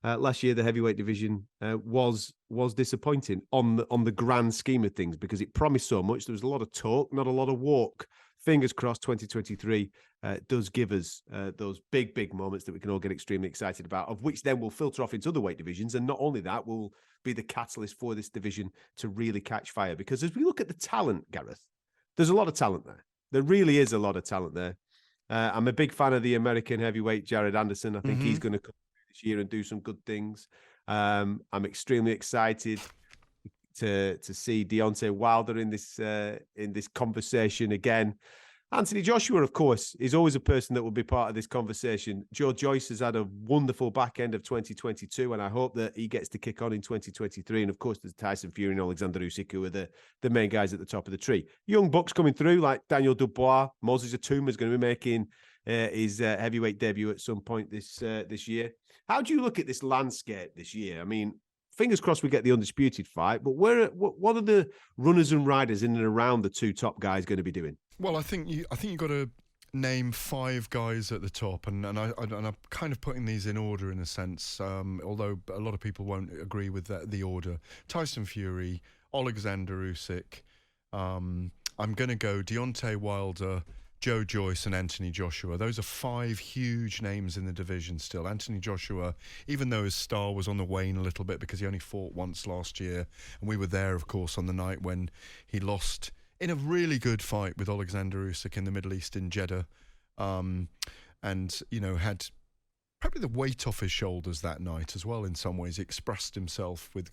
last year the heavyweight division was disappointing on the grand scheme of things because it promised so much. There was a lot of talk, not a lot of walk. Fingers crossed 2023 does give us those big moments that we can all get extremely excited about, of which then will filter off into other weight divisions. And not only that, will be the catalyst for this division to really catch fire. Because as we look at the talent, Gareth, there's a lot of talent there. There really is a lot of talent there. I'm a big fan of the American heavyweight, Jared Anderson. I think he's going to come this year and do some good things. I'm extremely excited to see Deontay Wilder in this conversation again. Anthony Joshua, of course, is always a person that will be part of this conversation. Joyce has had a wonderful back end of 2022, and I hope that he gets to kick on in 2023. And of course, there's Tyson Fury and Alexander Usyk, who are the main guys at the top of the tree. Young bucks coming through, like Daniel Dubois. Moses Atuma is going to be making his heavyweight debut at some point this year. How do you look at this landscape this year? I mean, fingers crossed we get the undisputed fight, but what are the runners and riders in and around the two top guys going to be doing? Well, I think you got to name 5 guys at the top, and I'm kind of putting these in order in a sense, although a lot of people won't agree with the order. Tyson Fury, Alexander Usyk, I'm going to go Deontay Wilder, Joyce and Anthony Joshua. Those are 5 huge names in the division still. Anthony Joshua, even though his star was on the wane a little bit because he only fought once last year, and we were there, of course, on the night when he lost in a really good fight with Alexander Usyk in the Middle East in Jeddah, and, had probably the weight off his shoulders that night as well in some ways. He expressed himself with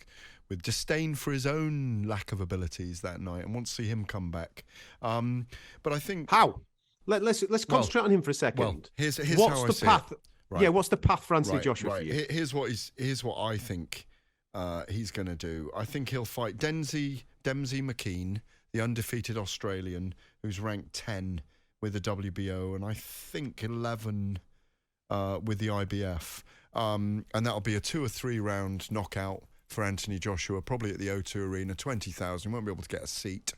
disdain for his own lack of abilities that night, and want to see him come back. But I think... How? Let's concentrate on him for a second. Well, here's what's how the path? Right. Yeah, what's the path for Anthony Joshua for you? Here's what I think he's going to do. I think he'll fight Dempsey McKean, the undefeated Australian, who's ranked 10 with the WBO, and I think 11 with the IBF. And that'll be a 2 or 3 round knockout for Anthony Joshua, probably at the O2 Arena, 20,000. Won't be able to get a seat.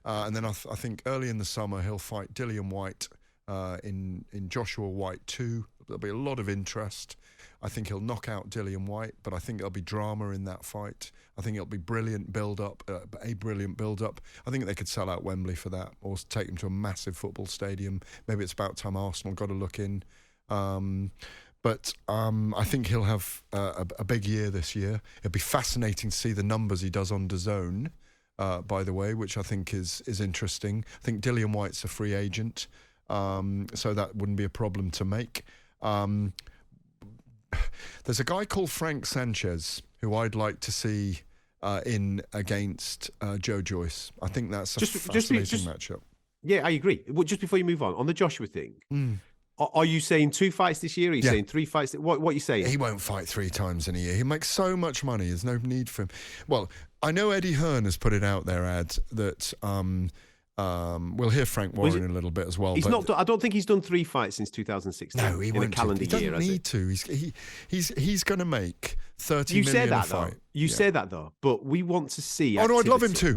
And then I think early in the summer he'll fight Dillian Whyte in Joshua Whyte 2. There'll be a lot of interest. I think he'll knock out Dillian Whyte, but I think there'll be drama in that fight. I think it'll be brilliant build-up, a brilliant build-up. I think they could sell out Wembley for that, or take them to a massive football stadium. Maybe it's about time Arsenal got a look in. But I think he'll have a big year this year. It'll be fascinating to see the numbers he does on DAZN, by the way, which I think is interesting. I think Dillian Whyte's a free agent, so that wouldn't be a problem to make. There's a guy called Frank Sanchez who I'd like to see in against Joyce. I think that's a fascinating matchup. Yeah, I agree. Well, just before you move on the Joshua thing, are you saying 2 fights this year? Are you saying 3 fights? What are you saying? He won't fight 3 times in a year. He makes so much money. There's no need for him. Well, I know Eddie Hearn has put it out there, that we'll hear Frank Warren in a little bit as well. He's not. I don't think he's done 3 fights since 2016. No, he won't. In a calendar year. He doesn't need to. He's going to make 30 you million say that, a fight. Though. You say that though, but we want to see. Oh no, I'd love him too.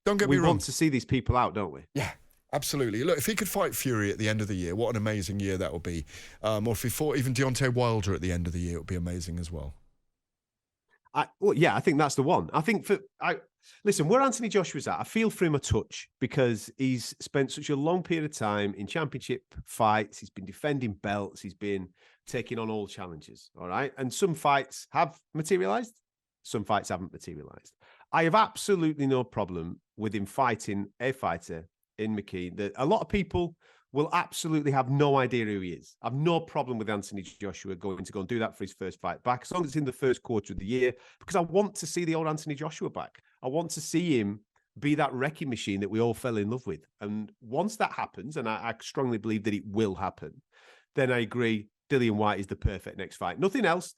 Don't get me wrong. We want to see these people out, don't we? Yeah. Absolutely. Look, if he could fight Fury at the end of the year, what an amazing year that would be. Or if he fought even Deontay Wilder at the end of the year, it would be amazing as well. I think that's the one. I think listen, where Anthony Joshua's at, I feel for him a touch because he's spent such a long period of time in championship fights. He's been defending belts. He's been taking on all challenges. All right. And some fights have materialized. Some fights haven't materialized. I have absolutely no problem with him fighting a fighter in McKean that a lot of people will absolutely have no idea who he is. I've no problem with Anthony Joshua going to go and do that for his first fight back, as long as it's in the first quarter of the year, because I want to see the old Anthony Joshua back. I want to see him be that wrecking machine that we all fell in love with. And once that happens, and I strongly believe that it will happen, then I agree Dillian Whyte is the perfect next fight. Nothing else.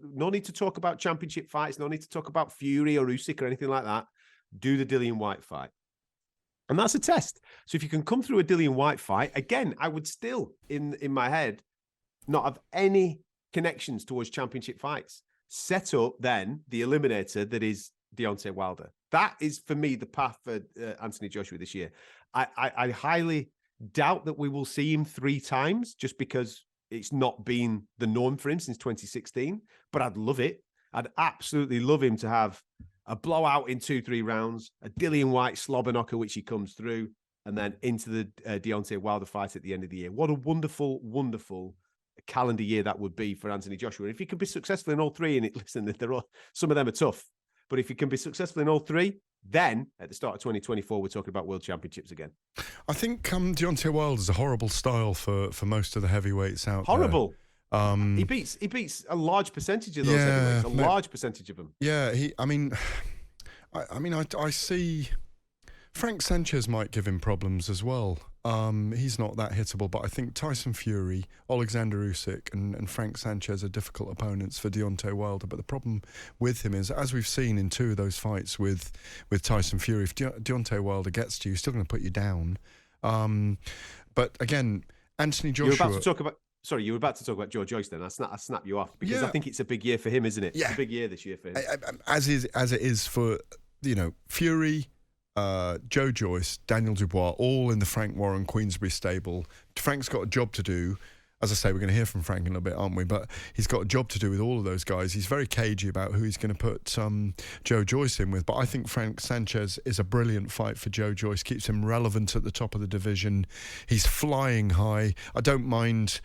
No need to talk about championship fights. No need to talk about Fury or Usyk or anything like that. Do the Dillian Whyte fight. And that's a test. So if you can come through a Dillian Whyte fight, again, I would still, in my head, not have any connections towards championship fights. Set up, then, the eliminator that is Deontay Wilder. That is, for me, the path for Anthony Joshua this year. I highly doubt that we will see him 3 times, just because it's not been the norm for him since 2016, but I'd love it. I'd absolutely love him to have a blowout in 2-3 rounds, a Dillian White slobber knocker, which he comes through, and then into the Deontay Wilder fight at the end of the year. What a wonderful, wonderful calendar year that would be for Anthony Joshua. And if he can be successful in all three, and listen, some of them are tough, but if he can be successful in all three, then at the start of 2024, we're talking about world championships again. I think Deontay Wilder is a horrible style for most of the heavyweights out Horrible. there. He beats a large percentage of those heavyweights, a large percentage of them. Yeah, I see Frank Sanchez might give him problems as well. He's not that hittable, but I think Tyson Fury, Alexander Usyk, and Frank Sanchez are difficult opponents for Deontay Wilder. But the problem with him is, as we've seen in 2 of those fights with Tyson Fury, if Deontay Wilder gets to you, he's still going to put you down. But again, Anthony Joshua... You were about to talk about Joyce then. I snap you off because I think it's a big year for him, isn't it? Yeah. It's a big year this year for him. As it is for, Fury... Joe Joyce, Daniel Dubois, all in the Frank Warren Queensberry stable. Frank's got a job to do. As I say, we're going to hear from Frank in a little bit, aren't we? But he's got a job to do with all of those guys. He's very cagey about who he's going to put Joe Joyce in with. But I think Frank Sanchez is a brilliant fight for Joe Joyce. Keeps him relevant at the top of the division. He's flying high. I don't mind...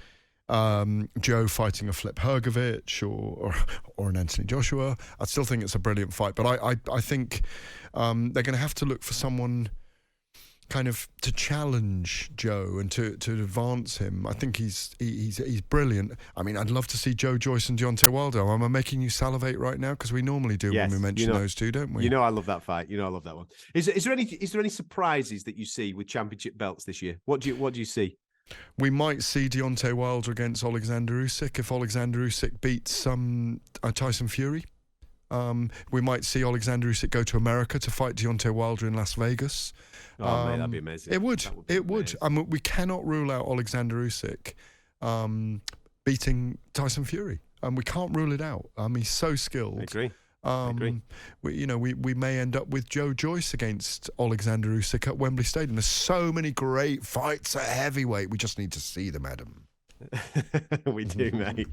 Joe fighting a Flip Hrgovic or an Anthony Joshua. I still think it's a brilliant fight, but I think they're going to have to look for someone kind of to challenge Joe and to advance him. I think he's brilliant. I mean, I'd love to see Joe Joyce and Deontay Wilder. Am I making you salivate right now? Because we normally do when we mention those two, don't we? I love that fight. I love that one. Is there any surprises that you see with championship belts this year? What do you see? We might see Deontay Wilder against Alexander Usyk if Alexander Usyk beats Tyson Fury. We might see Alexander Usyk go to America to fight Deontay Wilder in Las Vegas. Oh, mate, that'd be amazing. It would. It would. I mean, we cannot rule out Alexander Usyk beating Tyson Fury. We can't rule it out. He's so skilled. I agree. We may end up with Joe Joyce against Alexander Usyk at Wembley Stadium. There's so many great fights at heavyweight. We just need to see them, Adam. We do, mate.